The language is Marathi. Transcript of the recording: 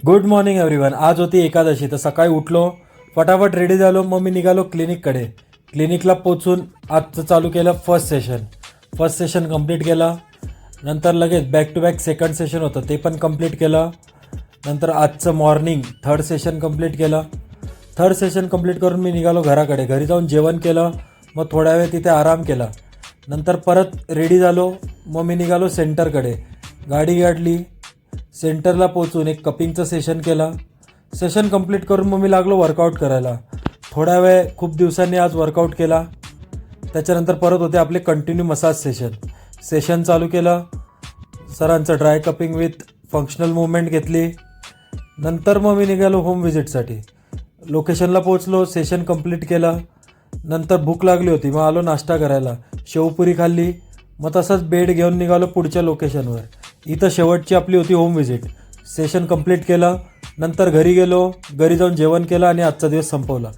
Good morning everyone. आज होती एकादशी, तर सकाळी उठलो, फटाफट रेडी झालो. मग मी निघालो क्लिनिककडे. क्लिनिकला पोचून आजचं चालू केलं फर्स्ट सेशन कंप्लीट केला. नंतर लगेच back to back second session होतं, ते पण कंप्लीट केलं. नंतर आजचं मॉर्निंग थर्ड सेशन कंप्लीट केलं. थर्ड सेशन कंप्लीट करून मी निघालो घराकडे. घरी जाऊन जेवण केलं, मग थोड्या वेळ तिथे आराम केला. नंतर परत रेडी झालो. मग मी निघालो सेंटरकडे. गाडी काढली. सेंटरला पोचून एक कपिंगचं सेशन केलं. सेशन कंप्लीट करून मग मी लागलो वर्कआउट करायला. थोडा वेळ खूप दिवसांनी आज वर्कआउट केला. त्याच्यानंतर परत होते आपले कंटिन्यू मसाज सेशन चालू केलं. सरांचं dry cupping with functional movement घेतली. नंतर मग मी निघालो होम व्हिजिटसाठी. लोकेशनला पोचलो, सेशन कंप्लीट केलं. नंतर भूक लागली होती, मग आलो नाश्ता करायला. शेवपुरी खाल्ली. मग तसंच बेड घेऊन निघालो पुढच्या लोकेशनवर. इथं शेवटची आपली होती होम व्हिजिट. सेशन कंप्लीट केलं. नंतर घरी गेलो. घरी जाऊन जेवण केलं आणि आजचा दिवस संपवला.